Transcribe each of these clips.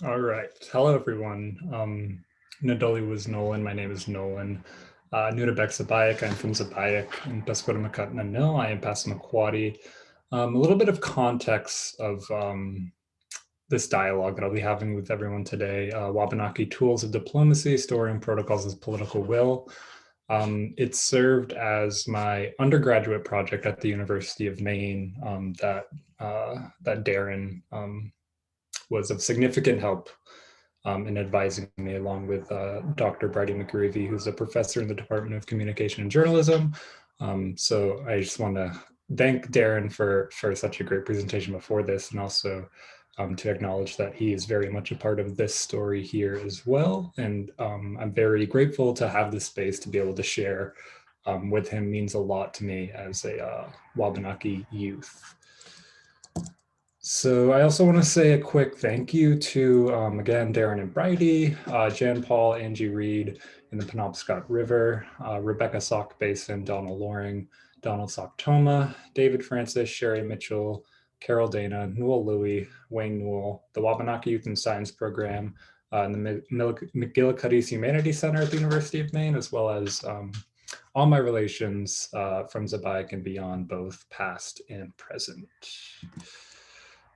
All right. Hello, everyone. Nadoli was Nolan. My name is Nolan. Nunabek Sabayak. I'm from Sabayak in Pesquodamacatna. No, I am Passamaquoddy. A little bit of context of this dialogue that I'll be having with everyone today. Wabanaki Tools of Diplomacy, Storing Protocols as Political Will. It served as my undergraduate project at the University of Maine that Darren was of significant help in advising me, along with Dr. Bridie McGreevy, who's a professor in the Department of Communication and Journalism. So I just want to thank Darren for such a great presentation before this, and also to acknowledge that he is very much a part of this story here as well. And I'm very grateful to have this space to be able to share with him. Means a lot to me as a Wabanaki youth. So I also want to say a quick thank you to, again, Darren and Bridie, Jan Paul, Angie Reed in the Penobscot River, Rebecca Sauk Basin, Donald Loring, Donald Sock-Toma, David Francis, Sherry Mitchell, Carol Dana, Newell Louie, Wayne Newell, the Wabanaki Youth and Science Program, and the McGillicuddy's Humanities Center at the University of Maine, as well as all my relations from Zabayek and beyond, both past and present.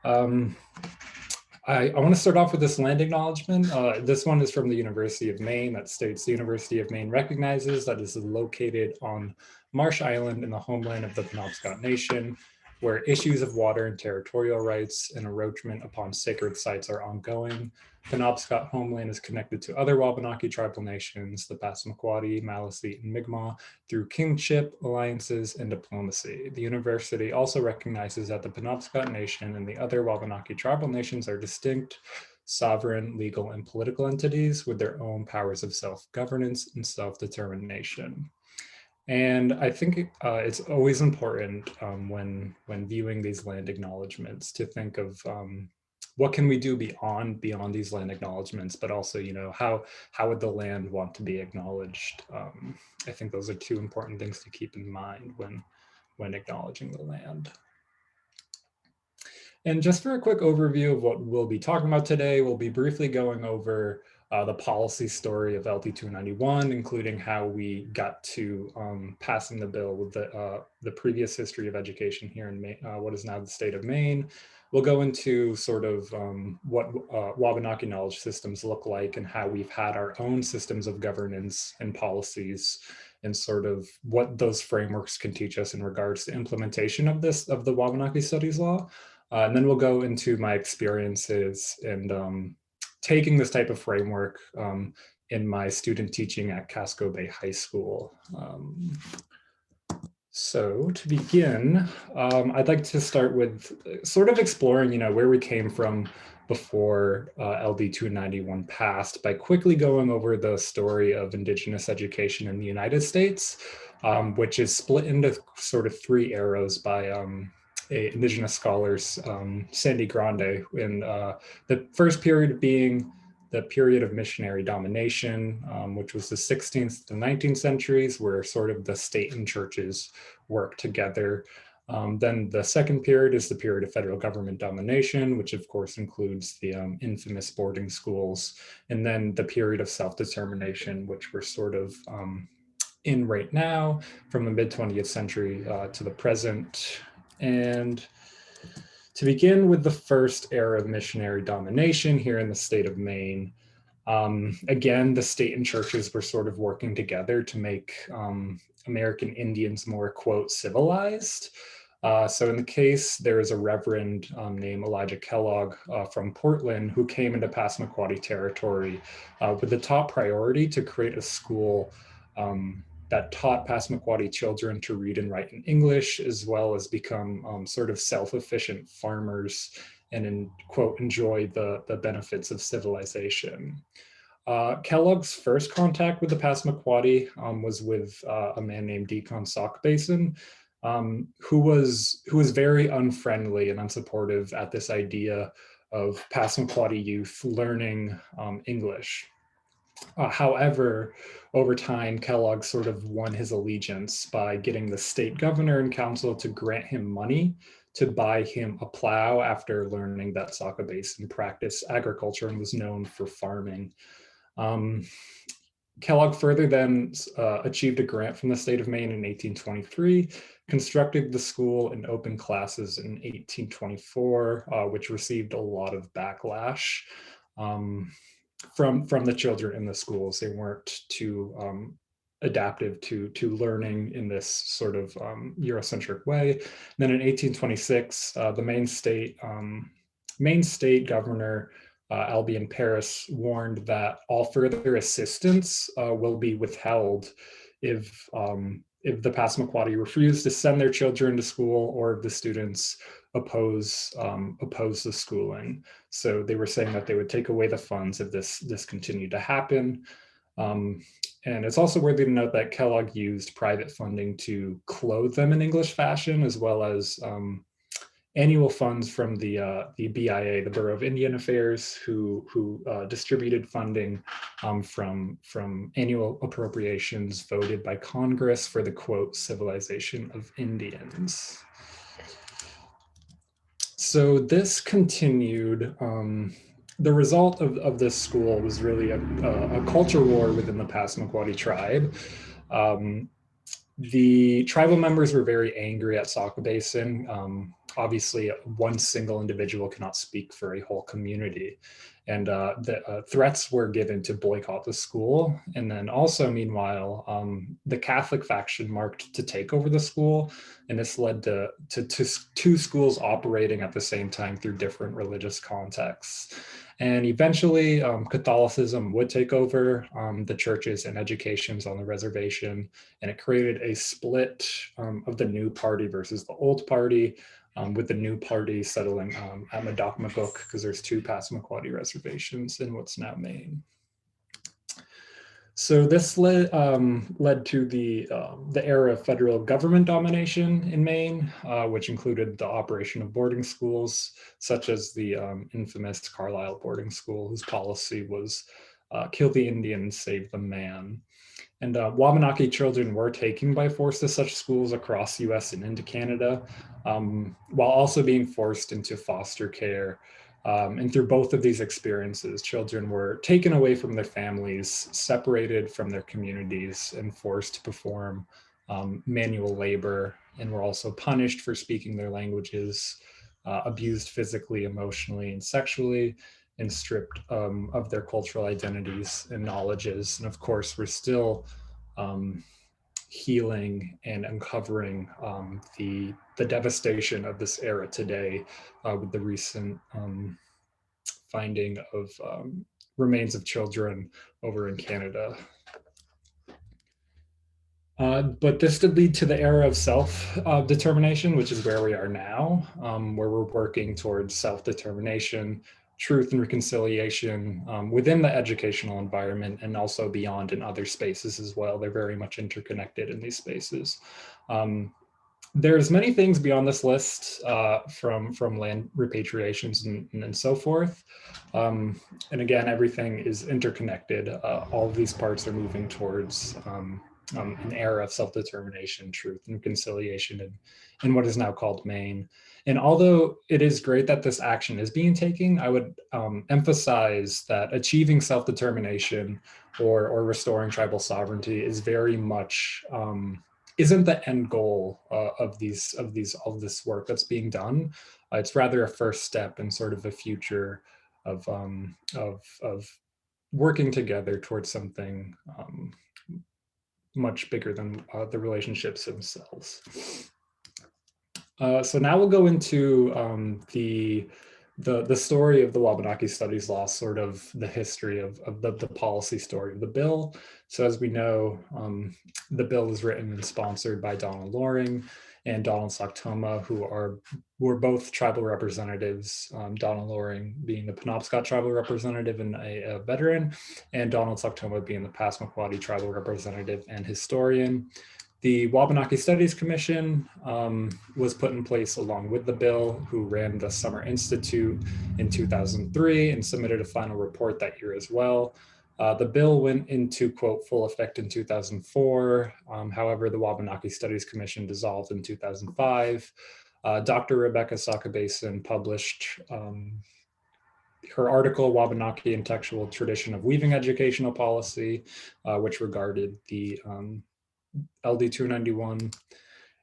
I want to start off with this land acknowledgement. This one is from the University of Maine that states the University of Maine recognizes that it is located on Marsh Island in the homeland of the Penobscot Nation, where issues of water and territorial rights and encroachment upon sacred sites are ongoing. Penobscot homeland is connected to other Wabanaki tribal nations, the Passamaquoddy, Maliseet, and Mi'kmaq, through kingship, alliances, and diplomacy. The university also recognizes that the Penobscot Nation and the other Wabanaki tribal nations are distinct, sovereign, legal, and political entities with their own powers of self-governance and self-determination. And I think it's always important when viewing these land acknowledgements to think of what can we do beyond these land acknowledgements, but also, how would the land want to be acknowledged? I think those are two important things to keep in mind when acknowledging the land. And just for a quick overview of what we'll be talking about today, we'll be briefly going over the policy story of LD 291, including how we got to passing the bill with the previous history of education here in Maine, what is now the state of Maine. We'll go into sort of what Wabanaki knowledge systems look like and how we've had our own systems of governance and policies, and sort of what those frameworks can teach us in regards to implementation of the Wabanaki Studies Law. And then we'll go into my experiences and taking this type of framework in my student teaching at Casco Bay High School. So to begin, I'd like to start with sort of exploring, where we came from before LD 291 passed by quickly going over the story of Indigenous education in the United States, which is split into sort of three eras by Indigenous scholars, Sandy Grande, in the first period being the period of missionary domination, which was the 16th to 19th centuries, where sort of the state and churches work together. Then the second period is the period of federal government domination, which of course includes the infamous boarding schools. And then the period of self-determination, which we're sort of in right now, from the mid-20th century to the present. And to begin with the first era of missionary domination here in the state of Maine, again, the state and churches were sort of working together to make American Indians more, quote, civilized. So in the case, there is a reverend named Elijah Kellogg from Portland who came into Passamaquoddy territory with the top priority to create a school that taught Passamaquoddy children to read and write in English, as well as become sort of self-efficient farmers and, quote, enjoy the benefits of civilization. Kellogg's first contact with the Passamaquoddy was with a man named Deacon Sauk Basin, who was very unfriendly and unsupportive at this idea of Passamaquoddy youth learning English. However, over time, Kellogg sort of won his allegiance by getting the state governor and council to grant him money to buy him a plow after learning that Saco Basin practiced agriculture and was known for farming. Kellogg further then achieved a grant from the state of Maine in 1823, constructed the school and opened classes in 1824, which received a lot of backlash from the children in the schools. They weren't too adaptive to learning in this sort of Eurocentric way. And then in 1826, the Maine state governor Albion Paris warned that all further assistance will be withheld if the Passamaquoddy refuse to send their children to school, or if the students oppose the schooling. So they were saying that they would take away the funds if this continued to happen. And it's also worthy to note that Kellogg used private funding to clothe them in English fashion, as well as annual funds from the BIA, the Bureau of Indian Affairs, who distributed funding from annual appropriations voted by Congress for the, quote, civilization of Indians. So this continued. The result of this school was really a culture war within the Passamaquoddy tribe. The tribal members were very angry at Saco Basin. Obviously, one single individual cannot speak for a whole community. And the threats were given to boycott the school. And then also, meanwhile, the Catholic faction marked to take over the school. And this led to two schools operating at the same time through different religious contexts. And eventually, Catholicism would take over the churches and educations on the reservation. And it created a split of the new party versus the old party, with the new party settling at Madocmagook, because there's two Passamaquoddy reservations in what's now Maine. So this led to the era of federal government domination in Maine, which included the operation of boarding schools, such as the infamous Carlisle boarding school, whose policy was kill the Indian, save the man. And Wabanaki children were taken by force to such schools across the US and into Canada, while also being forced into foster care. And through both of these experiences, children were taken away from their families, separated from their communities, and forced to perform manual labor, and were also punished for speaking their languages, abused physically, emotionally, and sexually, and stripped of their cultural identities and knowledges. And of course, we're still healing and uncovering the devastation of this era today with the recent finding of remains of children over in Canada. But this did lead to the era of self-determination, which is where we are now, where we're working towards self-determination, truth and reconciliation within the educational environment, and also beyond in other spaces as well. They're very much interconnected in these spaces. There's many things beyond this list from land repatriations and so forth. And again, everything is interconnected. All of these parts are moving towards an era of self-determination, truth, and reconciliation in what is now called Maine. And although it is great that this action is being taken, I would emphasize that achieving self-determination or restoring tribal sovereignty is very much isn't the end goal of this work that's being done. It's rather a first step in sort of a future of working together towards something much bigger than the relationships themselves. So now we'll go into the story of the Wabanaki Studies Law, sort of the history of the policy story of the bill. So as we know, the bill was written and sponsored by Donald Loring and Donald Soktoma, who were both tribal representatives, Donald Loring being the Penobscot tribal representative and a veteran, and Donald Soktoma being the Passamaquoddy tribal representative and historian. The Wabanaki Studies Commission was put in place along with the bill, who ran the Summer Institute in 2003 and submitted a final report that year as well. The bill went into, quote, full effect in 2004. However, the Wabanaki Studies Commission dissolved in 2005. Dr. Rebecca Sakabason published her article, Wabanaki and Textual Tradition of Weaving Educational Policy, which regarded the LD 291.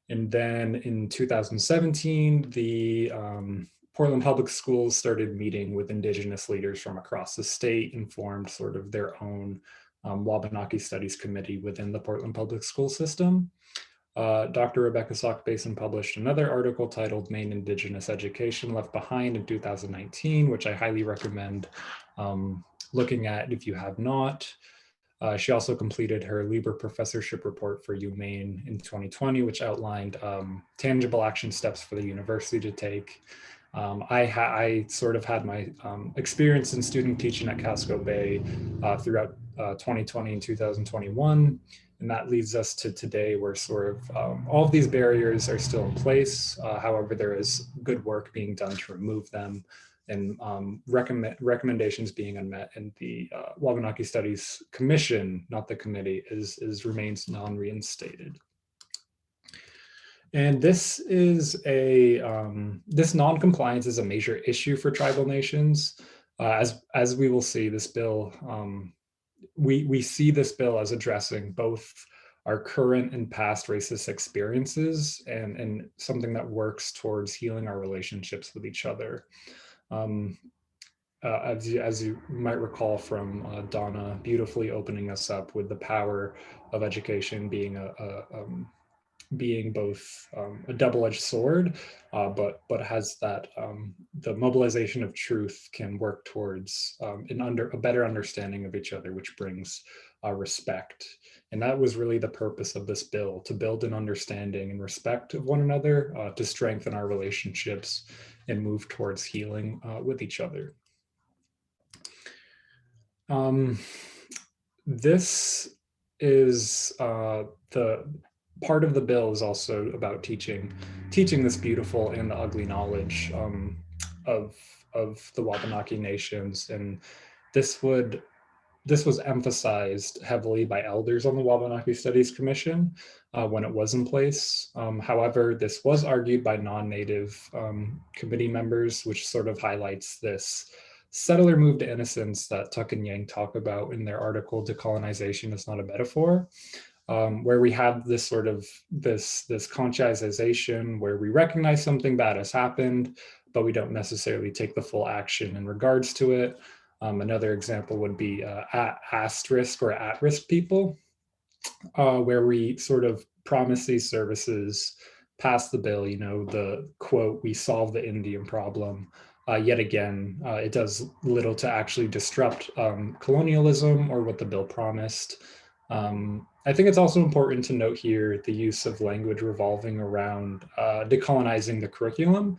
And then in 2017, the Portland Public Schools started meeting with Indigenous leaders from across the state and formed sort of their own Wabanaki Studies Committee within the Portland Public School System. Dr. Rebecca Sakabason published another article titled Maine Indigenous Education Left Behind in 2019, which I highly recommend looking at if you have not. She also completed her Lieber Professorship Report for UMaine in 2020, which outlined tangible action steps for the university to take. I sort of had my experience in student teaching at Casco Bay throughout 2020 and 2021. And that leads us to today where sort of all of these barriers are still in place. However, there is good work being done to remove them and recommendations being unmet, and the Wabanaki Studies Commission, not the committee, remains non-reinstated. And this is this non-compliance is a major issue for tribal nations. As we will see, this bill, we see this bill as addressing both our current and past racist experiences and something that works towards healing our relationships with each other. As you might recall from Donna beautifully opening us up with the power of education being being both a double-edged sword, but has that the mobilization of truth can work towards a better understanding of each other, which brings respect. And that was really the purpose of this bill, to build an understanding and respect of one another, to strengthen our relationships and move towards healing with each other. This is the part of the bill is also about teaching this beautiful and the ugly knowledge of the Wabanaki nations, and this was emphasized heavily by elders on the Wabanaki Studies Commission when it was in place. However, this was argued by non-Native committee members, which sort of highlights this settler move to innocence that Tuck and Yang talk about in their article, Decolonization is Not a Metaphor, where we have this sort of this conscientization where we recognize something bad has happened, but we don't necessarily take the full action in regards to it. Another example would be asterisk or at-risk people, where we sort of promise these services, pass the bill, the quote, we solve the Indian problem. Yet again, it does little to actually disrupt colonialism or what the bill promised. I think it's also important to note here the use of language revolving around decolonizing the curriculum.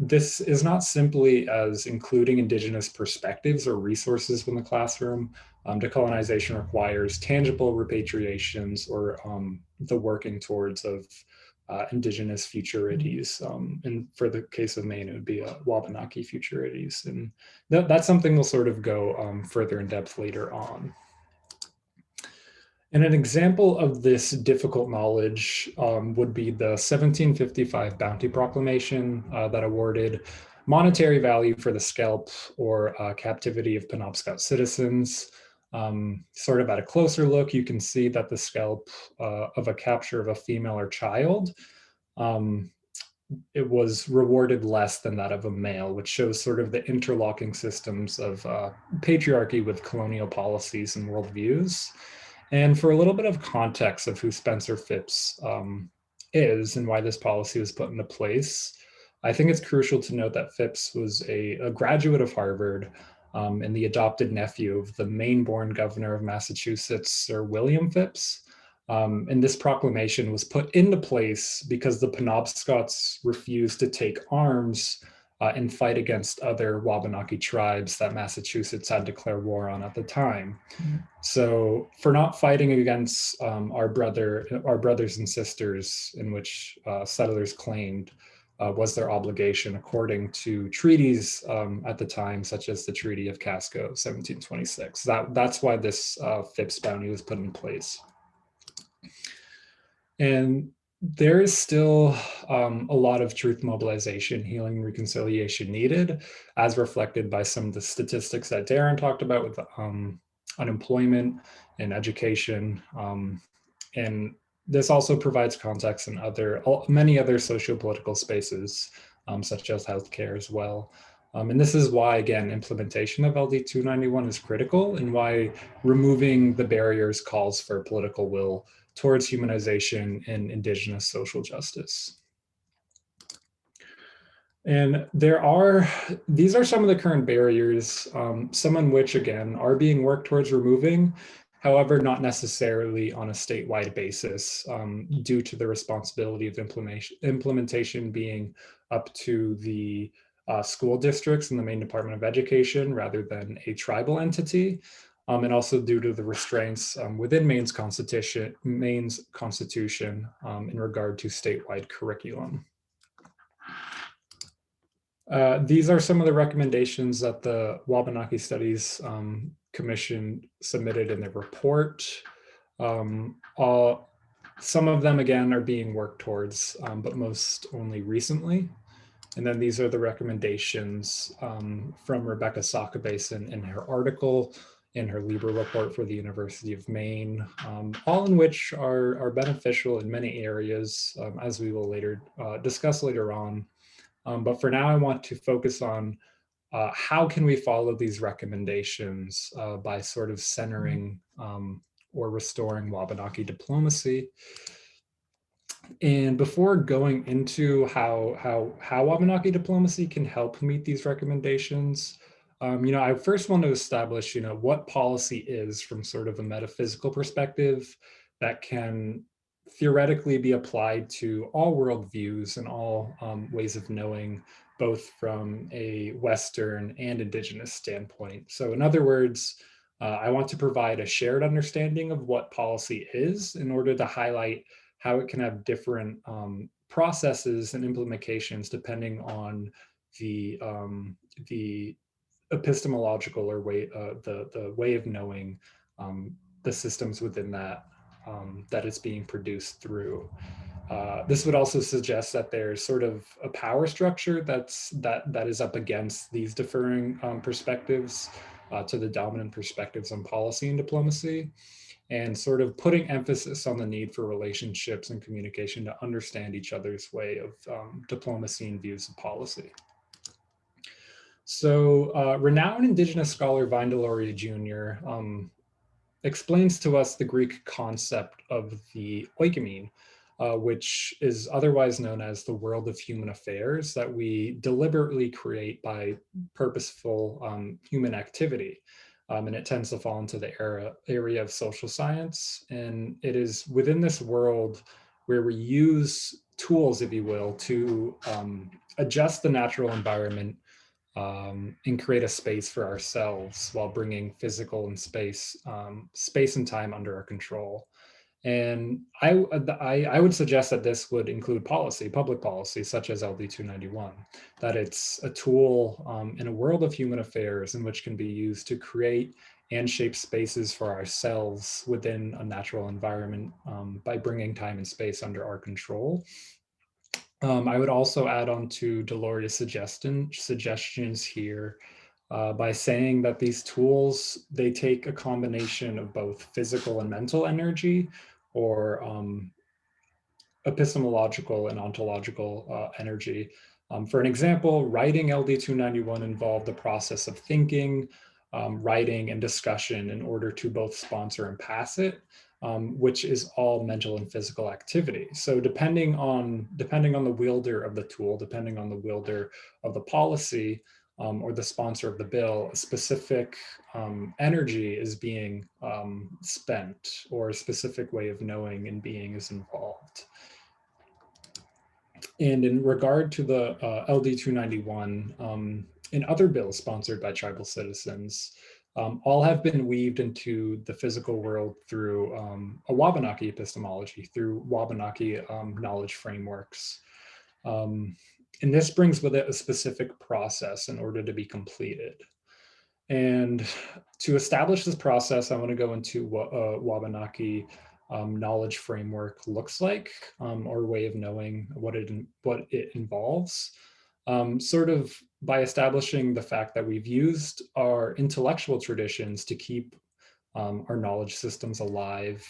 This is not simply as including Indigenous perspectives or resources in the classroom. Decolonization requires tangible repatriations or the working towards of Indigenous futurities. And for the case of Maine, it would be Wabanaki futurities. And that's something we'll sort of go further in depth later on. And an example of this difficult knowledge would be the 1755 Bounty Proclamation that awarded monetary value for the scalp or captivity of Penobscot citizens. Sort of at a closer look, you can see that the scalp of a capture of a female or child, it was rewarded less than that of a male, which shows sort of the interlocking systems of patriarchy with colonial policies and worldviews. And for a little bit of context of who Spencer Phipps is and why this policy was put into place, I think it's crucial to note that Phipps was a graduate of Harvard and the adopted nephew of the Maine-born governor of Massachusetts, Sir William Phipps. And this proclamation was put into place because the Penobscots refused to take arms and fight against other Wabanaki tribes that Massachusetts had declared war on at the time. Mm-hmm. So for not fighting against our brothers and sisters, in which settlers claimed was their obligation according to treaties at the time, such as the Treaty of Casco, 1726. That's why this Phipps bounty was put in place. And There is still a lot of truth mobilization, healing, and reconciliation needed, as reflected by some of the statistics that Darren talked about with unemployment and education. And this also provides context in many other socio-political spaces, such as healthcare as well. And this is why, again, implementation of LD 291 is critical, and why removing the barriers calls for political will towards humanization and indigenous social justice. And these are some of the current barriers, some in which, again, are being worked towards removing, however, not necessarily on a statewide basis, due to the responsibility of implementation being up to the school districts and the Maine Department of Education rather than a tribal entity. And also due to the restraints within Maine's constitution in regard to statewide curriculum. These are some of the recommendations that the Wabanaki Studies Commission submitted in their report. Some of them, again, are being worked towards, but most only recently. And then these are the recommendations from Rebecca Sakabason in her article, in her Libra report for the University of Maine, all in which are beneficial in many areas, as we will later discuss later on. But for now, I want to focus on how can we follow these recommendations by sort of centering or restoring Wabanaki diplomacy. And before going into how Wabanaki diplomacy can help meet these recommendations, I first want to establish, what policy is from sort of a metaphysical perspective that can theoretically be applied to all worldviews and all ways of knowing, both from a Western and Indigenous standpoint. So in other words, I want to provide a shared understanding of what policy is in order to highlight how it can have different processes and implications depending on the epistemological or the way of knowing the systems within that that it's being produced through. This would also suggest that there's sort of a power structure that is up against these differing perspectives to the dominant perspectives on policy and diplomacy, and sort of putting emphasis on the need for relationships and communication to understand each other's way of diplomacy and views of policy. So renowned Indigenous scholar Vine Deloria Jr. Explains to us the Greek concept of the oikoumene, which is otherwise known as the world of human affairs that we deliberately create by purposeful human activity. And it tends to fall into the area of social science. And it is within this world where we use tools, if you will, to adjust the natural environment and create a space for ourselves while bringing physical and space and time under our control. And I would suggest that this would include public policy, such as LD 291, that it's a tool in a world of human affairs in which can be used to create and shape spaces for ourselves within a natural environment by bringing time and space under our control. I would also add on to Deloria's suggestions here by saying that these tools, they take a combination of both physical and mental energy, or epistemological and ontological energy. For an example, writing LD 291 involved the process of thinking, writing, and discussion in order to both sponsor and pass it, which is all mental and physical activity. So depending on the wielder of the tool, depending on the wielder of the policy, or the sponsor of the bill, a specific energy is being spent, or a specific way of knowing and being is involved. And in regard to the LD 291 and other bills sponsored by tribal citizens, all have been weaved into the physical world through a Wabanaki epistemology, through Wabanaki knowledge frameworks. And this brings with it a specific process in order to be completed. And to establish this process, I want to go into Wabanaki knowledge framework looks like, or way of knowing what it involves, sort of by establishing the fact that we've used our intellectual traditions to keep our knowledge systems alive,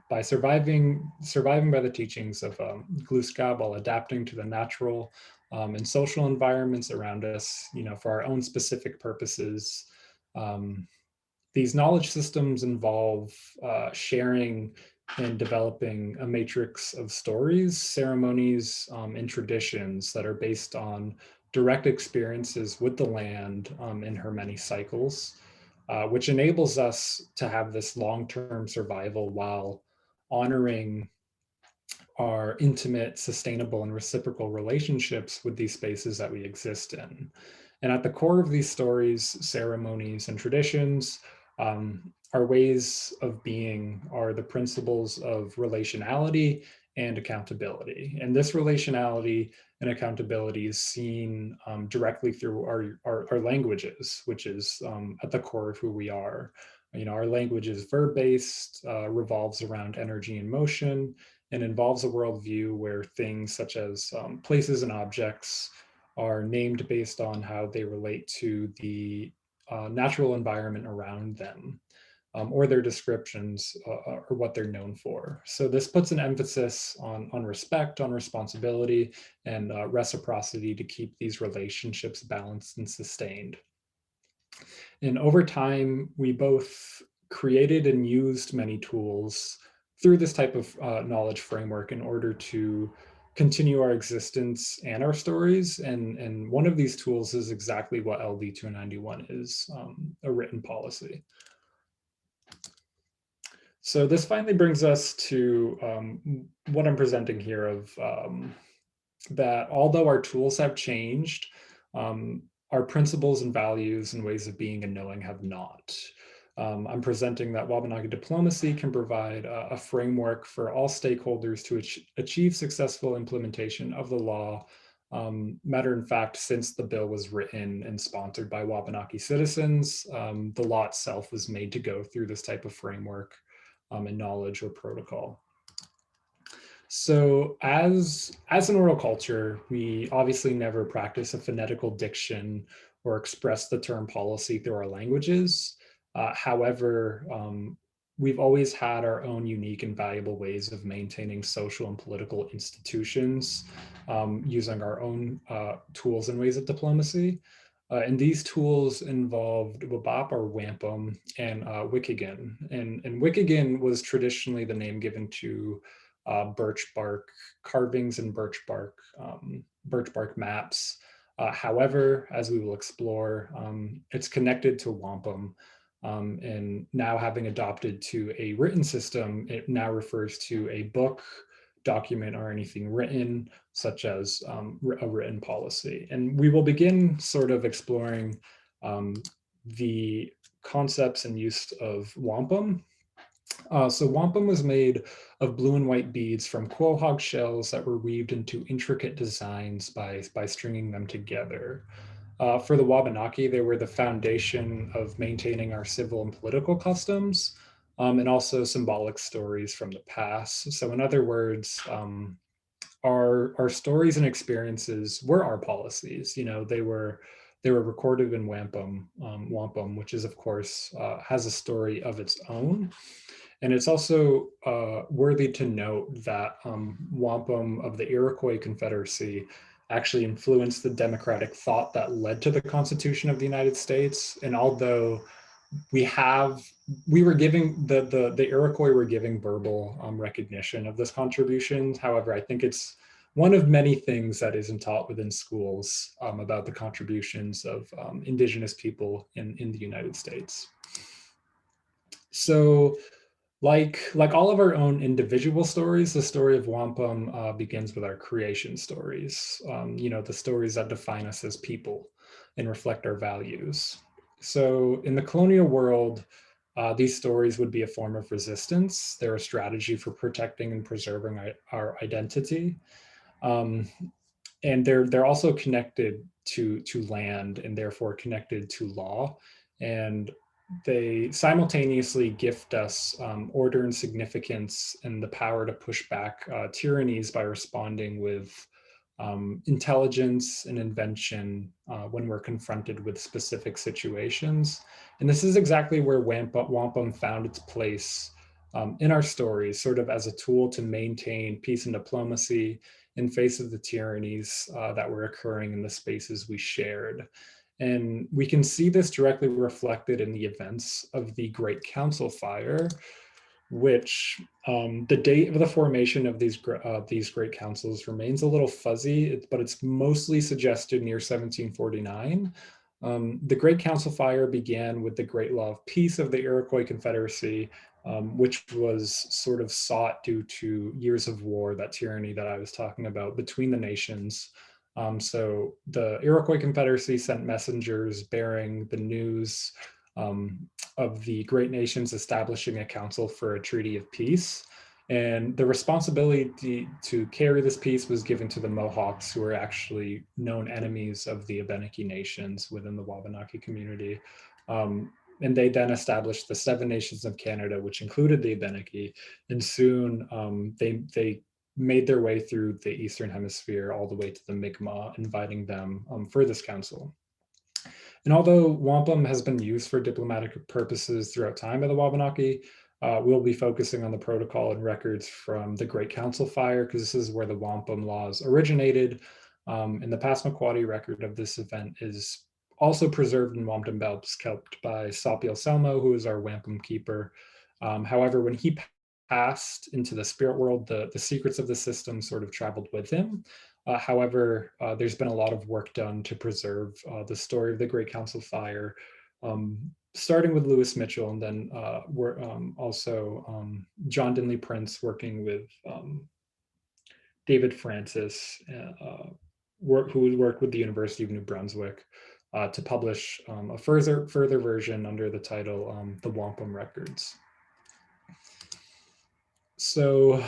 by surviving by the teachings of Gluskab, while adapting to the natural and social environments around us, for our own specific purposes. Um, these knowledge systems involve sharing and developing a matrix of stories, ceremonies, and traditions that are based on direct experiences with the land in her many cycles, which enables us to have this long-term survival while honoring our intimate, sustainable, and reciprocal relationships with these spaces that we exist in. And at the core of these stories, ceremonies, and traditions, our ways of being are the principles of relationality and accountability. And this relationality and accountability is seen directly through our languages, which is at the core of who we are. Our language is verb-based, revolves around energy and motion, and involves a worldview where things such as places and objects are named based on how they relate to the natural environment around them, or their descriptions, or what they're known for. So this puts an emphasis on respect, on responsibility, and reciprocity to keep these relationships balanced and sustained. And over time, we both created and used many tools through this type of knowledge framework in order to continue our existence and our stories. And one of these tools is exactly what LD 291 is, a written policy. So this finally brings us to what I'm presenting here of that although our tools have changed, our principles and values and ways of being and knowing have not. I'm presenting that Wabanaki diplomacy can provide a framework for all stakeholders to achieve successful implementation of the law. Matter in fact, since the bill was written and sponsored by Wabanaki citizens, the law itself was made to go through this type of framework and knowledge or protocol. So as an oral culture, we obviously never practice a phonetical diction or express the term policy through our languages. However, we've always had our own unique and valuable ways of maintaining social and political institutions, using our own tools and ways of diplomacy. And these tools involved WBAP or wampum and Wickigan. And Wickigan was traditionally the name given to birch bark carvings and birch bark maps. However, as we will explore, it's connected to wampum. And now having adopted to a written system, it now refers to a book, document, or anything written, such as a written policy. And we will begin sort of exploring the concepts and use of wampum. So wampum was made of blue and white beads from quahog shells that were weaved into intricate designs by stringing them together. For the Wabanaki, they were the foundation of maintaining our civil and political customs, and also symbolic stories from the past. So in other words, our stories and experiences were our policies. They were recorded in wampum, which is of course has a story of its own. And it's also worthy to note that wampum of the Iroquois Confederacy actually influenced the democratic thought that led to the Constitution of the United States. And although we were giving the Iroquois were giving verbal recognition of this contribution. However, I think it's one of many things that isn't taught within schools about the contributions of Indigenous people in the United States. So like all of our own individual stories, the story of wampum begins with our creation stories, the stories that define us as people and reflect our values. So in the colonial world, these stories would be a form of resistance. They're a strategy for protecting and preserving our identity. And they're also connected to land and therefore connected to law. And they simultaneously gift us order and significance and the power to push back tyrannies by responding with intelligence and invention when we're confronted with specific situations. And this is exactly where wampum found its place in our stories, sort of as a tool to maintain peace and diplomacy in face of the tyrannies that were occurring in the spaces we shared. And we can see this directly reflected in the events of the Great Council Fire, which the date of the formation of these great councils remains a little fuzzy, but it's mostly suggested near 1749. The Great Council Fire began with the Great Law of Peace of the Iroquois Confederacy, which was sort of sought due to years of war, that tyranny that I was talking about between the nations. So the Iroquois Confederacy sent messengers bearing the news um, of the great nations establishing a council for a treaty of peace. And the responsibility to carry this peace was given to the Mohawks, who were actually known enemies of the Wabanaki nations within the Wabanaki community. And they then established the Seven Nations of Canada, which included the Wabanaki. And soon they made their way through the Eastern Hemisphere all the way to the Mi'kmaq, inviting them for this council. And although wampum has been used for diplomatic purposes throughout time by the Wabanaki, we'll be focusing on the protocol and records from the Great Council Fire, because this is where the wampum laws originated. And the Passamaquoddy record of this event is also preserved in wampum belts kept by Sapiel Selmo, who is our wampum keeper. However, when he passed into the spirit world, the secrets of the system sort of traveled with him. However, there's been a lot of work done to preserve the story of the Great Council Fire, starting with Lewis Mitchell, and then we're also John Dinley Prince working with David Francis, who worked with the University of New Brunswick to publish a further version under the title The Wampum Records. So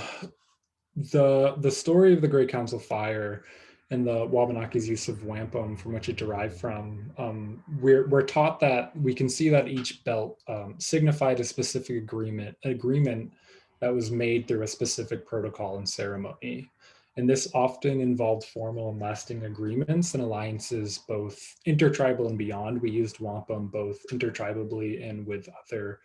the story of the Great Council Fire and the Wabanaki's use of wampum, from which it derived from, we're taught that we can see that each belt signified a specific agreement that was made through a specific protocol and ceremony. And this often involved formal and lasting agreements and alliances, both intertribal and beyond. We used wampum both intertribally and with other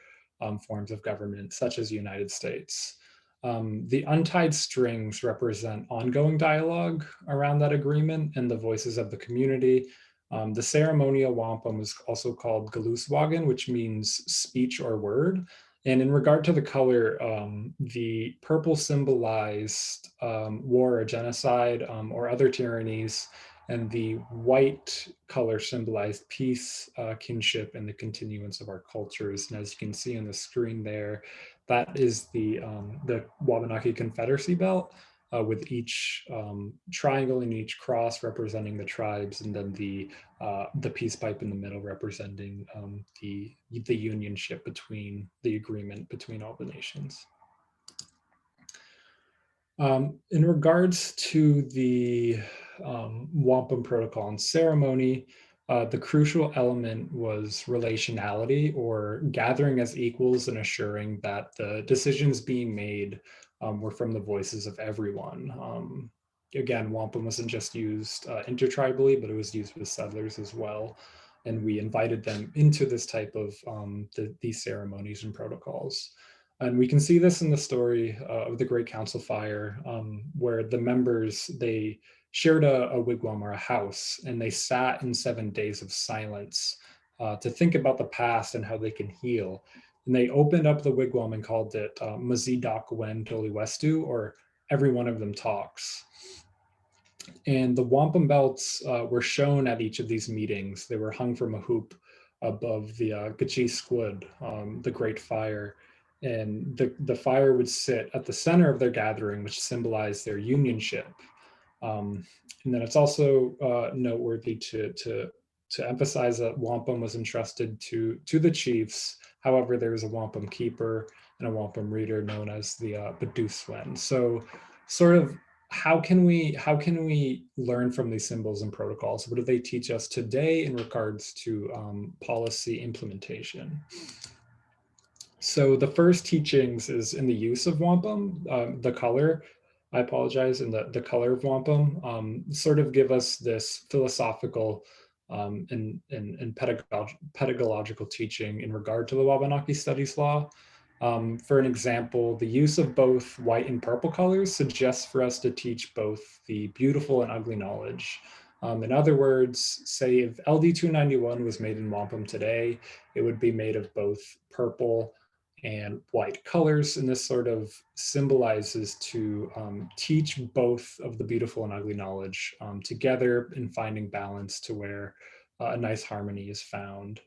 forms of government, such as the United States. The untied strings represent ongoing dialogue around that agreement and the voices of the community. The ceremonial wampum is also called galuswagan, which means speech or word. And in regard to the color, the purple symbolized war or genocide or other tyrannies, and the white color symbolized peace, kinship, and the continuance of our cultures. And as you can see on the screen there, that is the Wabanaki Confederacy belt, with each triangle and each cross representing the tribes, and then the peace pipe in the middle representing the unionship between the agreement between all the nations. In regards to the wampum protocol and ceremony, the crucial element was relationality, or gathering as equals and assuring that the decisions being made were from the voices of everyone. Again, wampum wasn't just used intertribally, but it was used with settlers as well. And we invited them into this type of these ceremonies and protocols. And we can see this in the story of the Great Council Fire, where the members, they shared a wigwam or a house, and they sat in 7 days of silence to think about the past and how they can heal. And they opened up the wigwam and called it Mazidakwen Toliwestu, or every one of them talks. And the wampum belts were shown at each of these meetings. They were hung from a hoop above the Gachi Squid, the Great Fire. And the fire would sit at the center of their gathering, which symbolized their unionship. And then it's also noteworthy to emphasize that wampum was entrusted to the chiefs. However, there was a wampum keeper and a wampum reader known as the Baduswen. So sort of how can we learn from these symbols and protocols? What do they teach us today in regards to policy implementation? So the first teachings is in the use of wampum, the color. I apologize, and the color of wampum sort of give us this philosophical and pedagogical teaching in regard to the Wabanaki Studies Law. For an example, the use of both white and purple colors suggests for us to teach both the beautiful and ugly knowledge. In other words, say if LD 291 was made in wampum today, it would be made of both purple and white colors, and this sort of symbolizes to teach both of the beautiful and ugly knowledge together in finding balance to where a nice harmony is found.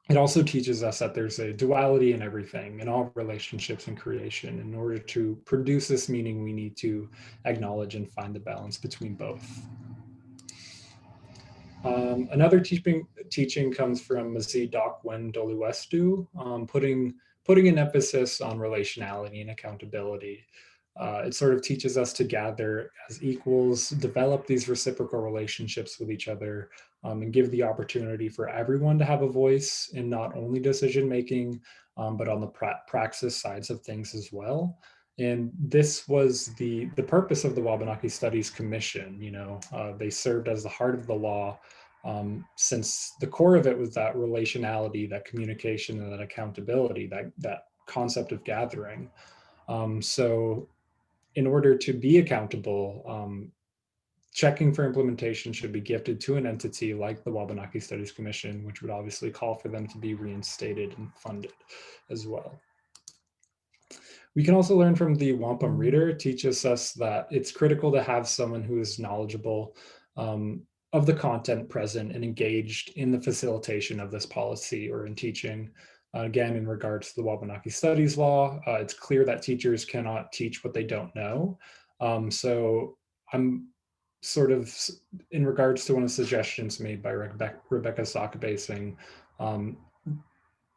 It also teaches us that there's a duality in everything, in all relationships and creation. In order to produce this meaning, we need to acknowledge and find the balance between both. Another teaching comes from Mazi Dokwen Doluestu, putting an emphasis on relationality and accountability. It sort of teaches us to gather as equals, develop these reciprocal relationships with each other, and give the opportunity for everyone to have a voice in not only decision making, but on the praxis sides of things as well. And this was the purpose of the Wabanaki Studies Commission. They served as the heart of the law, since the core of it was that relationality, that communication, and that accountability, that concept of gathering. So in order to be accountable, checking for implementation should be gifted to an entity like the Wabanaki Studies Commission, which would obviously call for them to be reinstated and funded as well. We can also learn from the wampum reader. It teaches us that it's critical to have someone who is knowledgeable of the content present and engaged in the facilitation of this policy or in teaching. Again, in regards to the Wabanaki Studies Law, it's clear that teachers cannot teach what they don't know. So I'm sort of, in regards to one of the suggestions made by Rebecca Sakabe, saying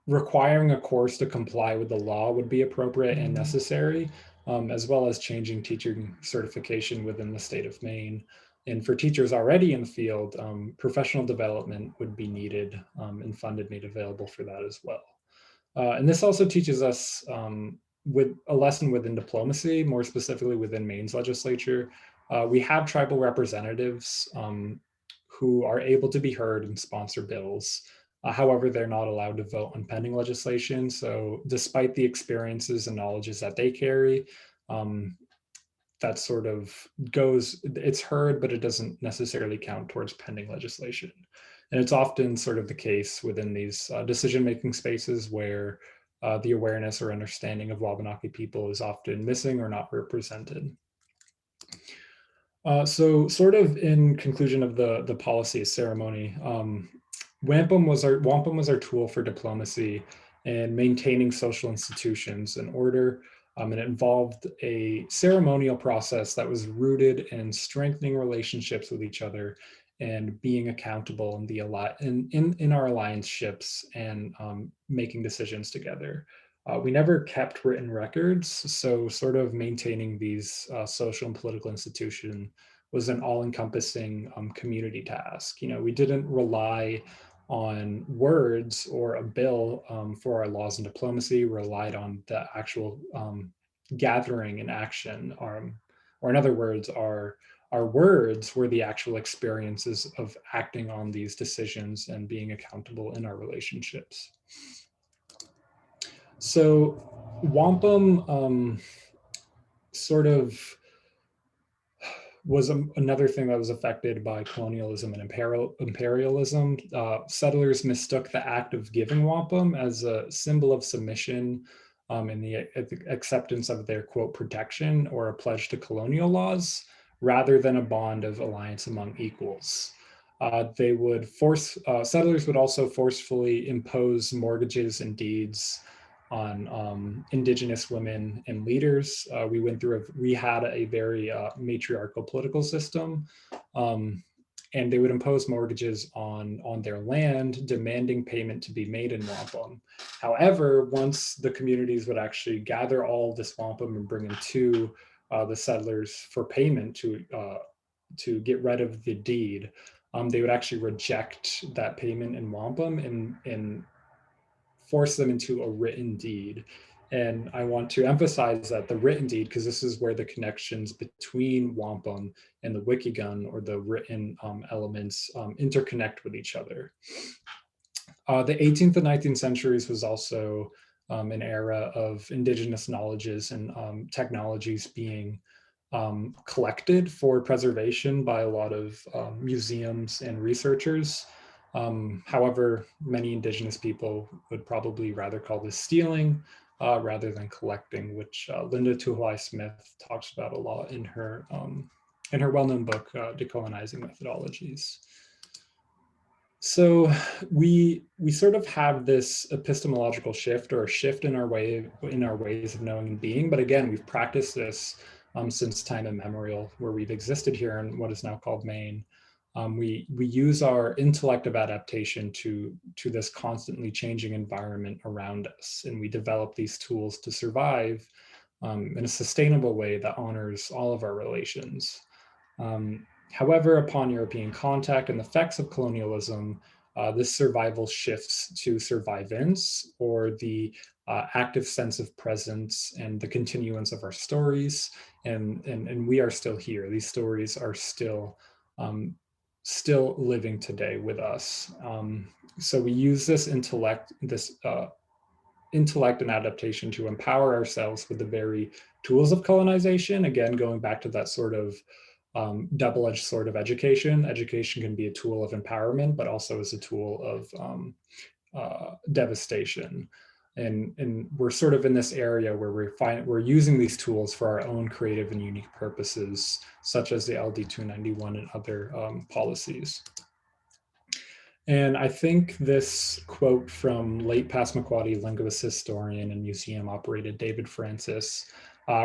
requiring a course to comply with the law would be appropriate and necessary, as well as changing teaching certification within the state of Maine. And for teachers already in the field, professional development would be needed and funded made available for that as well. And this also teaches us with a lesson within diplomacy, more specifically within Maine's legislature. We have tribal representatives who are able to be heard and sponsor bills. However, they're not allowed to vote on pending legislation. So despite the experiences and knowledges that they carry, that sort of goes, it's heard, but it doesn't necessarily count towards pending legislation. And it's often sort of the case within these decision-making spaces where the awareness or understanding of Wabanaki people is often missing or not represented. So sort of in conclusion of the policy ceremony, wampum was our tool for diplomacy and maintaining social institutions and order. And it involved a ceremonial process that was rooted in strengthening relationships with each other and being accountable in our allianceships and making decisions together. We never kept written records, so sort of maintaining these social and political institutions was an all-encompassing community task. We didn't rely on words or a bill for our laws and diplomacy, relied on the actual gathering and action, or in other words, our words were the actual experiences of acting on these decisions and being accountable in our relationships. So wampum sort of was another thing that was affected by colonialism and imperialism. Settlers mistook the act of giving wampum as a symbol of submission and the acceptance of their, quote, protection or a pledge to colonial laws, rather than a bond of alliance among equals. Settlers would also forcefully impose mortgages and deeds on Indigenous women and leaders. We had a very matriarchal political system, and they would impose mortgages on their land, demanding payment to be made in wampum. However, once the communities would actually gather all this wampum and bring them to the settlers for payment to get rid of the deed, they would actually reject that payment in wampum and force them into a written deed. And I want to emphasize that the written deed, because this is where the connections between wampum and the wikigun, or the written elements, interconnect with each other. The 18th and 19th centuries was also an era of indigenous knowledges and technologies being collected for preservation by a lot of museums and researchers. However, many indigenous people would probably rather call this stealing rather than collecting, which Linda Tuhlai Smith talks about a lot in her well-known book, Decolonizing Methodologies. So we sort of have this epistemological shift, or a shift in our ways of knowing and being. But again, we've practiced this since time immemorial, where we've existed here in what is now called Maine. We use our intellective adaptation to this constantly changing environment around us, and we develop these tools to survive in a sustainable way that honors all of our relations. However, upon European contact and the effects of colonialism, this survival shifts to survivance, or the active sense of presence and the continuance of our stories. And we are still here. These stories are still living today with us. So we use this intellect and adaptation to empower ourselves with the very tools of colonization. Again, going back to that sort of double-edged sword of education. Education can be a tool of empowerment, but also as a tool of devastation. And we're sort of in this area where we're using these tools for our own creative and unique purposes, such as the LD 291 and other policies. And I think this quote from late Passamaquoddy linguist, historian, and museum operated David Francis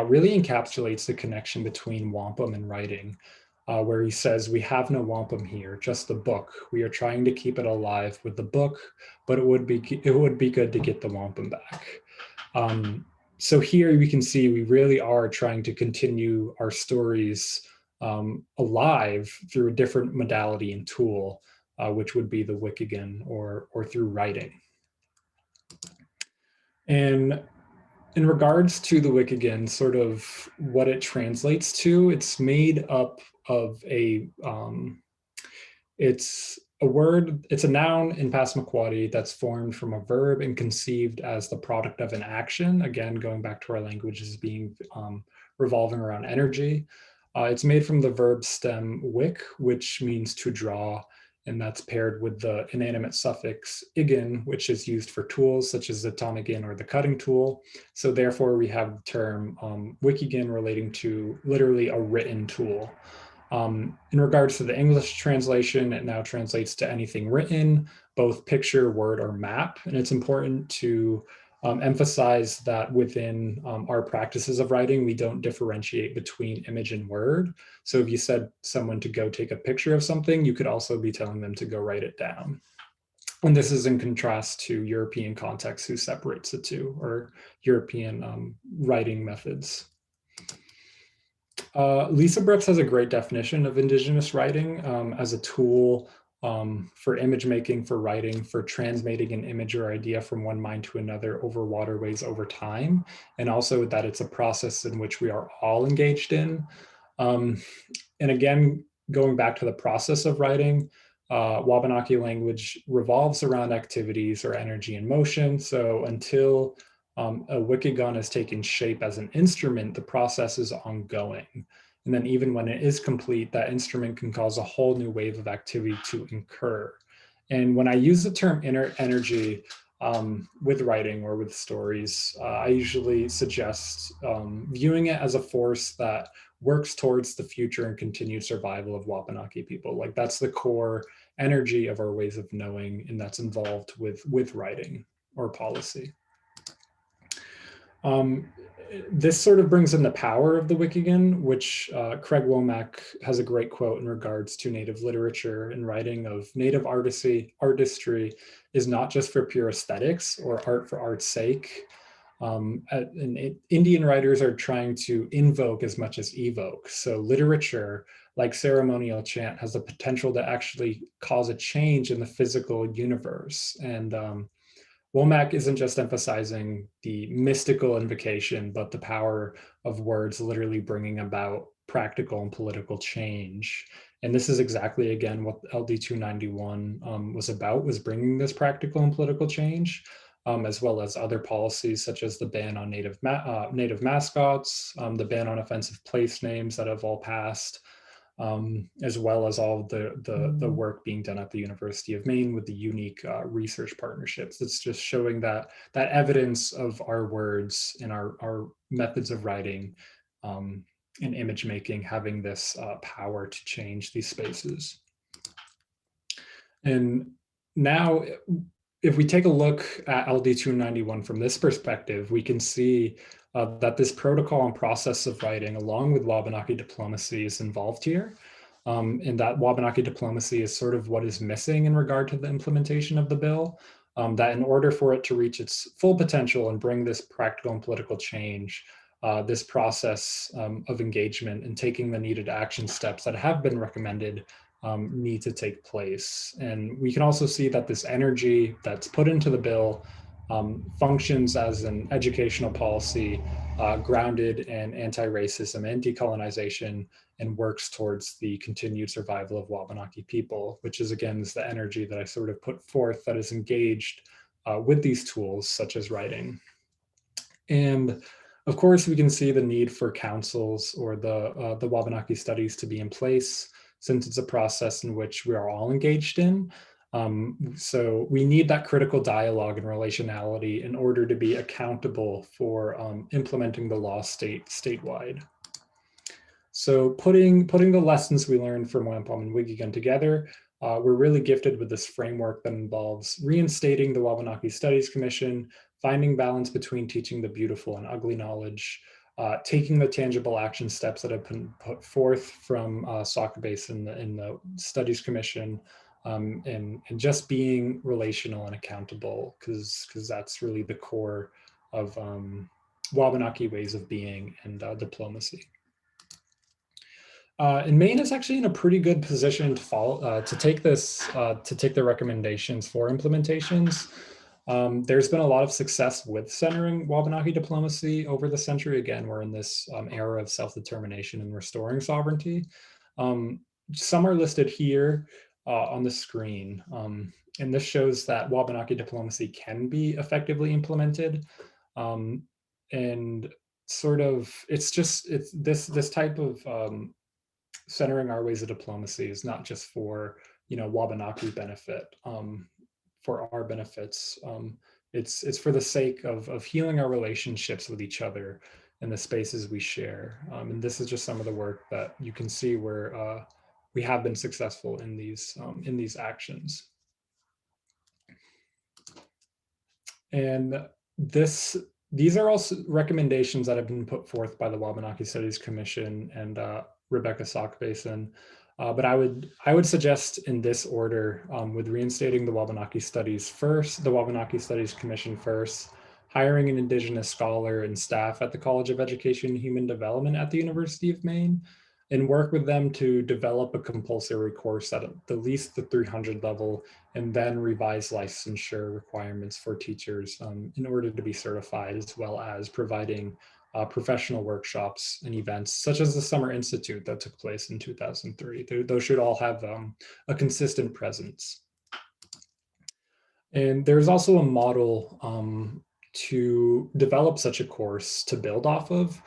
really encapsulates the connection between wampum and writing, where he says, "We have no wampum here, just the book. We are trying to keep it alive with the book, but it would be good to get the wampum back." So here we can see we really are trying to continue our stories alive through a different modality and tool, which would be the wikigan, or through writing. And in regards to the wikigan, sort of what it translates to, it's made up of it's a noun in Passamaquoddy that's formed from a verb and conceived as the product of an action. Again, going back to our languages being revolving around energy. It's made from the verb stem wick, which means to draw, and that's paired with the inanimate suffix igen, which is used for tools such as the ptarmigan or the cutting tool. So therefore we have the term wikigan relating to literally a written tool. In regards to the English translation, it now translates to anything written, both picture, word, or map. And it's important to emphasize that within our practices of writing, we don't differentiate between image and word. So if you said someone to go take a picture of something, you could also be telling them to go write it down. And this is in contrast to European context, who separates the two, or European writing methods. Lisa Brooks has a great definition of indigenous writing as a tool for image making, for writing, for transmitting an image or idea from one mind to another over waterways over time, and also that it's a process in which we are all engaged in. And again, going back to the process of writing, Wabanaki language revolves around activities or energy in motion. So until a wikigun has taken shape as an instrument, the process is ongoing. And then even when it is complete, that instrument can cause a whole new wave of activity to incur. And when I use the term inner energy with writing or with stories, I usually suggest viewing it as a force that works towards the future and continued survival of Wabanaki people. Like, that's the core energy of our ways of knowing, and that's involved with writing or policy. This sort of brings in the power of the wikigan, which Craig Womack has a great quote in regards to Native literature and writing of Native artistry is not just for pure aesthetics or art for art's sake. And Indian writers are trying to invoke as much as evoke. So literature, like ceremonial chant, has the potential to actually cause a change in the physical universe. And Womack isn't just emphasizing the mystical invocation, but the power of words literally bringing about practical and political change. And this is exactly, again, what LD 291 was about, was bringing this practical and political change, as well as other policies such as the ban on native mascots, the ban on offensive place names that have all passed, as well as all of the work being done at the University of Maine with the unique research partnerships. It's just showing that evidence of our words and our methods of writing and image making having this power to change these spaces. And now, if we take a look at LD 291 from this perspective, we can see that this protocol and process of writing, along with Wabanaki diplomacy, is involved here. And that Wabanaki diplomacy is sort of what is missing in regard to the implementation of the bill. That in order for it to reach its full potential and bring this practical and political change, this process of engagement and taking the needed action steps that have been recommended need to take place. And we can also see that this energy that's put into the bill functions as an educational policy grounded in anti-racism and decolonization, and works towards the continued survival of Wabanaki people, which is, again, is the energy that I sort of put forth that is engaged with these tools such as writing. And of course, we can see the need for councils or the Wabanaki studies to be in place, since it's a process in which we are all engaged in. So we need that critical dialogue and relationality in order to be accountable for implementing the law statewide. So putting the lessons we learned from Wampum and Wiggigan together, we're really gifted with this framework that involves reinstating the Wabanaki Studies Commission, finding balance between teaching the beautiful and ugly knowledge, taking the tangible action steps that have been put forth from Sauk Basin in the Studies Commission, and just being relational and accountable, because that's really the core of Wabanaki ways of being and diplomacy. And Maine is actually in a pretty good position to follow, to take the recommendations for implementations. There's been a lot of success with centering Wabanaki diplomacy over the century. Again, we're in this era of self-determination and restoring sovereignty. Some are listed here on the screen. And this shows that Wabanaki diplomacy can be effectively implemented. And sort of, it's this type of centering our ways of diplomacy is not just for, Wabanaki benefit, for our benefits. It's for the sake of healing our relationships with each other and the spaces we share. And this is just some of the work that you can see where we have been successful in these actions. And these are also recommendations that have been put forth by the Wabanaki Studies Commission and Rebecca Sauk Basin. But I would suggest in this order, with reinstating the Wabanaki Studies first, the Wabanaki Studies Commission first, hiring an Indigenous scholar and staff at the College of Education and Human Development at the University of Maine, and work with them to develop a compulsory course at the least the 300 level, and then revise licensure requirements for teachers in order to be certified, as well as providing professional workshops and events such as the Summer Institute that took place in 2003. Those should all have a consistent presence. And there's also a model to develop such a course to build off of,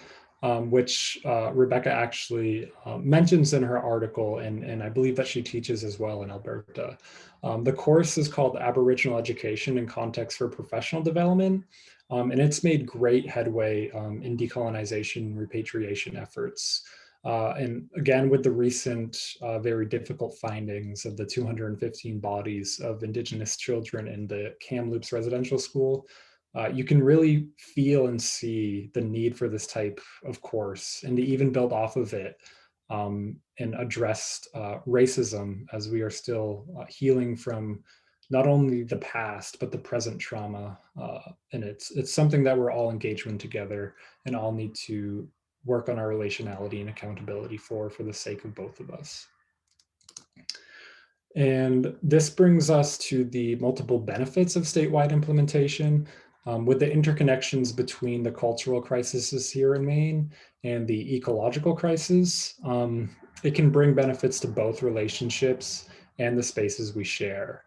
which Rebecca actually mentions in her article, and I believe that she teaches as well in Alberta. The course is called Aboriginal Education in Context for Professional Development, and it's made great headway in decolonization and repatriation efforts. And again, with the recent very difficult findings of the 215 bodies of Indigenous children in the Kamloops Residential School, you can really feel and see the need for this type of course, and to even build off of it and address racism, as we are still healing from not only the past, but the present trauma. And it's something that we're all engaged in together and all need to work on our relationality and accountability for the sake of both of us. And this brings us to the multiple benefits of statewide implementation. With the interconnections between the cultural crises here in Maine and the ecological crisis, it can bring benefits to both relationships and the spaces we share.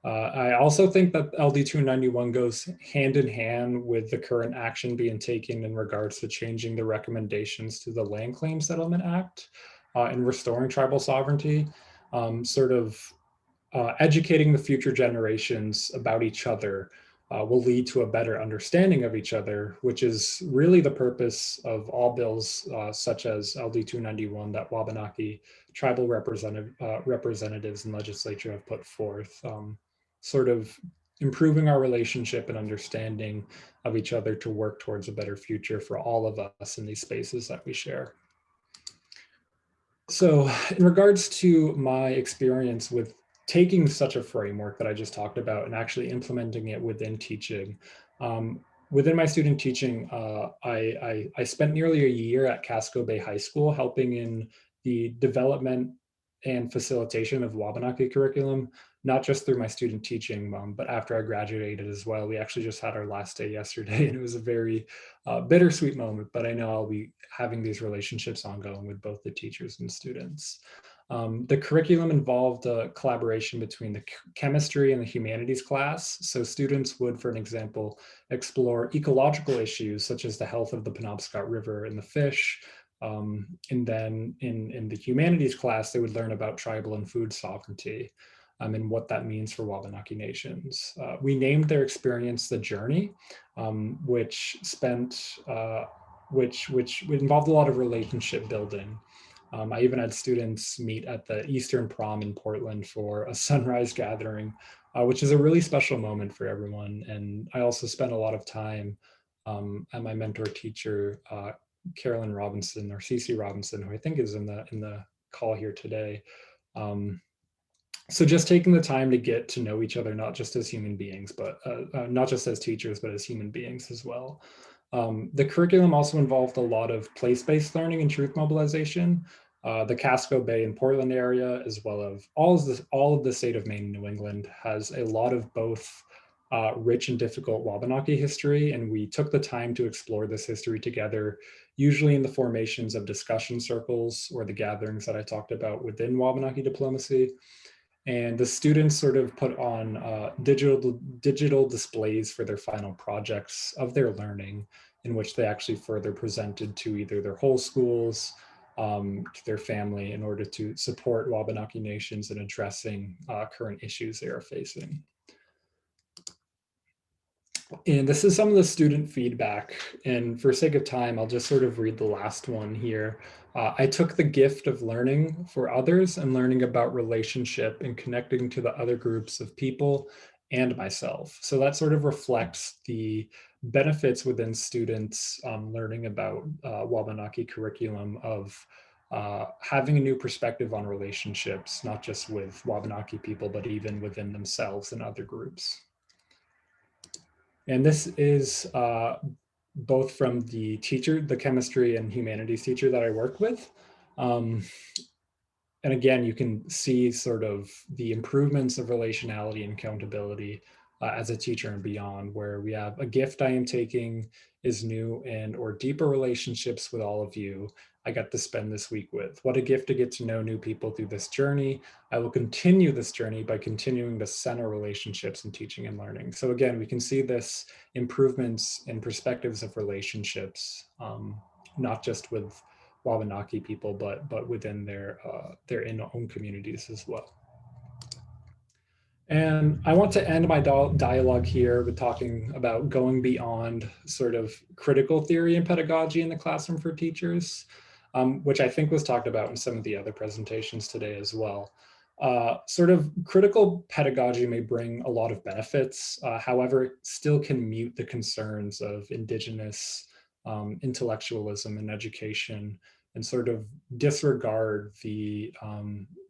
I also think that LD 291 goes hand in hand with the current action being taken in regards to changing the recommendations to the Land Claim Settlement Act and restoring tribal sovereignty. Sort of educating the future generations about each other will lead to a better understanding of each other, which is really the purpose of all bills such as LD 291 that Wabanaki tribal representatives and legislature have put forth, sort of improving our relationship and understanding of each other to work towards a better future for all of us in these spaces that we share. So in regards to my experience with taking such a framework that I just talked about and actually implementing it within teaching, within my student teaching, I spent nearly a year at Casco Bay High School helping in the development and facilitation of Wabanaki curriculum, not just through my student teaching, but after I graduated as well. We actually just had our last day yesterday, and it was a very bittersweet moment, but I know I'll be having these relationships ongoing with both the teachers and students. The curriculum involved a collaboration between the chemistry and the humanities class. So students would, for an example, explore ecological issues such as the health of the Penobscot River and the fish. And then in the humanities class, they would learn about tribal and food sovereignty. And what that means for Wabanaki nations. We named their experience The Journey, which involved a lot of relationship building. I even had students meet at the Eastern Prom in Portland for a sunrise gathering, which is a really special moment for everyone. And I also spent a lot of time at my mentor teacher, Carolyn Robinson, or Cece Robinson, who I think is in the call here today. So just taking the time to get to know each other, not just as human beings, but not just as teachers, but as human beings as well. The curriculum also involved a lot of place-based learning and truth mobilization. The Casco Bay and Portland area, as well as all of the state of Maine and New England, has a lot of both rich and difficult Wabanaki history, and we took the time to explore this history together, usually in the formations of discussion circles or the gatherings that I talked about within Wabanaki diplomacy. And the students sort of put on digital displays for their final projects of their learning, in which they actually further presented to either their whole schools, to their family, in order to support Wabanaki nations in addressing current issues they are facing. And this is some of the student feedback. And for sake of time, I'll just sort of read the last one here. I took the gift of learning for others and learning about relationship and connecting to the other groups of people and myself. So that sort of reflects the benefits within students learning about Wabanaki curriculum of having a new perspective on relationships, not just with Wabanaki people, but even within themselves and other groups. And this is both from the teacher, the chemistry and humanities teacher that I worked with. And again, you can see sort of the improvements of relationality and accountability as a teacher and beyond, where we have a gift I am taking is new and or deeper relationships with all of you I got to spend this week with. What a gift to get to know new people through this journey. I will continue this journey by continuing to center relationships in teaching and learning. So again, we can see this improvements in perspectives of relationships, not just with Wabanaki people, but within their own communities as well. And I want to end my dialogue here with talking about going beyond sort of critical theory and pedagogy in the classroom for teachers, which I think was talked about in some of the other presentations today as well. Sort of critical pedagogy may bring a lot of benefits, however, it still can mute the concerns of Indigenous intellectualism and education, and sort of disregard the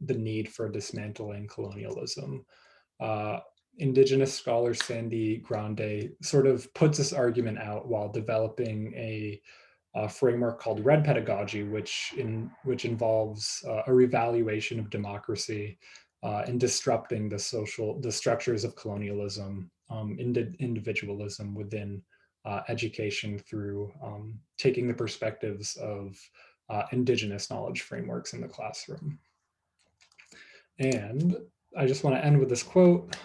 need for dismantling colonialism. Indigenous scholar Sandy Grande sort of puts this argument out while developing a framework called red pedagogy, which involves a revaluation of democracy and disrupting the structures of colonialism, individualism within education through taking the perspectives of Indigenous knowledge frameworks in the classroom. And I just want to end with this quote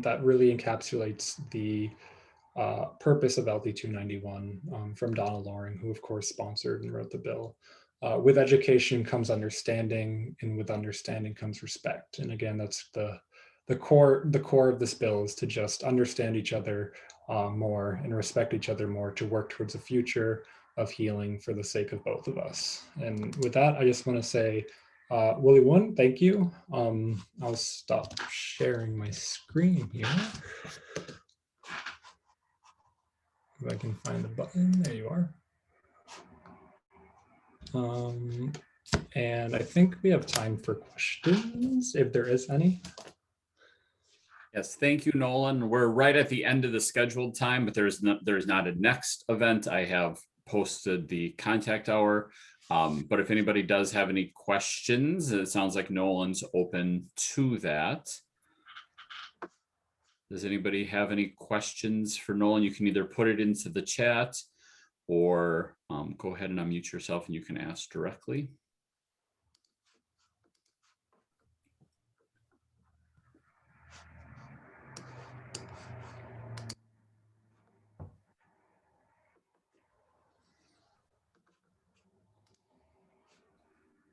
that really encapsulates the purpose of LD 291 from Donna Loring, who of course sponsored and wrote the bill. With education comes understanding, and with understanding comes respect. And again, that's the core of this bill, is to just understand each other more and respect each other more, to work towards a future of healing for the sake of both of us. And with that, I just want to say, Willie Won, thank you. I'll stop sharing my screen here. If I can find the button, there you are. And I think we have time for questions, if there is any. Yes, thank you, Nolan. We're right at the end of the scheduled time, but there's not a next event. I have posted the contact hour, but if anybody does have any questions, it sounds like Nolan's open to that. Does anybody have any questions for Nolan? You can either put it into the chat or go ahead and unmute yourself and you can ask directly.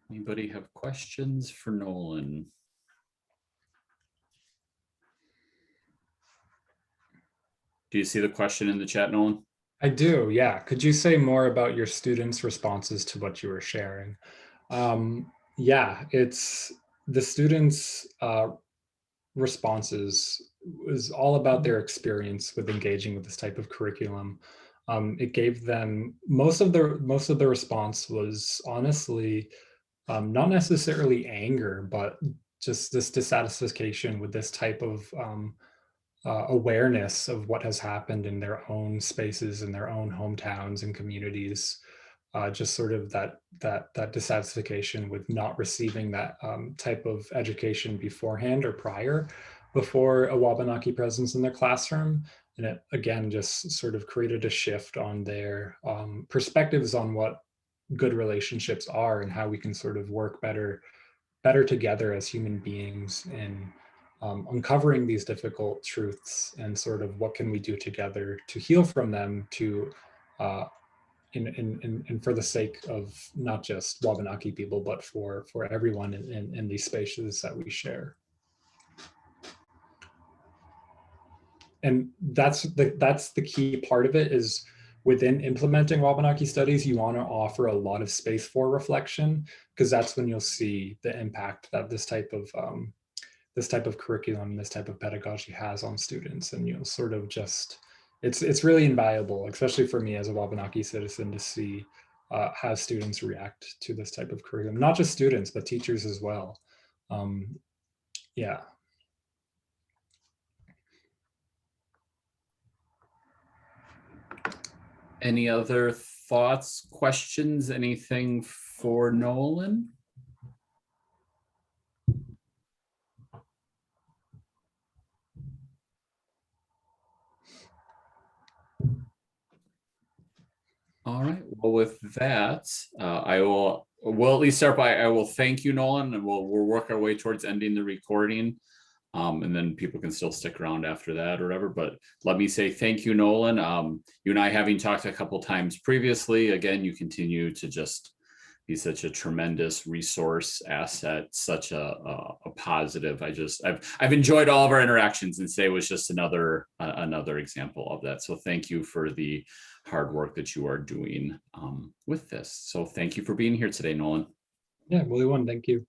Anybody have questions for Nolan? Do you see the question in the chat, Nolan? I do, yeah. Could you say more about your students' responses to what you were sharing? Yeah, it's the students' responses was all about their experience with engaging with this type of curriculum. It gave them, most of the response was honestly not necessarily anger, but just this dissatisfaction with this type of awareness of what has happened in their own spaces, in their own hometowns and communities. Just sort of that dissatisfaction with not receiving that type of education beforehand or before a Wabanaki presence in their classroom. And it again just sort of created a shift on their perspectives on what good relationships are and how we can sort of work better together as human beings in uncovering these difficult truths, and sort of what can we do together to heal from them, to and for the sake of not just Wabanaki people, but for everyone in these spaces that we share. And that's the key part of it, is within implementing Wabanaki studies, you want to offer a lot of space for reflection, because that's when you'll see the impact that this type of curriculum, this type of pedagogy has on students. And you'll sort of just, it's really invaluable, especially for me as a Wabanaki citizen, to see how students react to this type of curriculum. Not just students, but teachers as well. Yeah. Any other thoughts, questions, anything for Nolan? All right, well, with that, we'll at least start by, I will thank you, Nolan, and we'll work our way towards ending the recording. And then people can still stick around after that or whatever. But let me say thank you, Nolan. You and I, having talked a couple times previously, again, you continue to just be such a tremendous resource asset, such a positive. I've enjoyed all of our interactions, and today was just another example of that. So thank you for the hard work that you are doing with this. So thank you for being here today, Nolan. Yeah, Willie Won, thank you.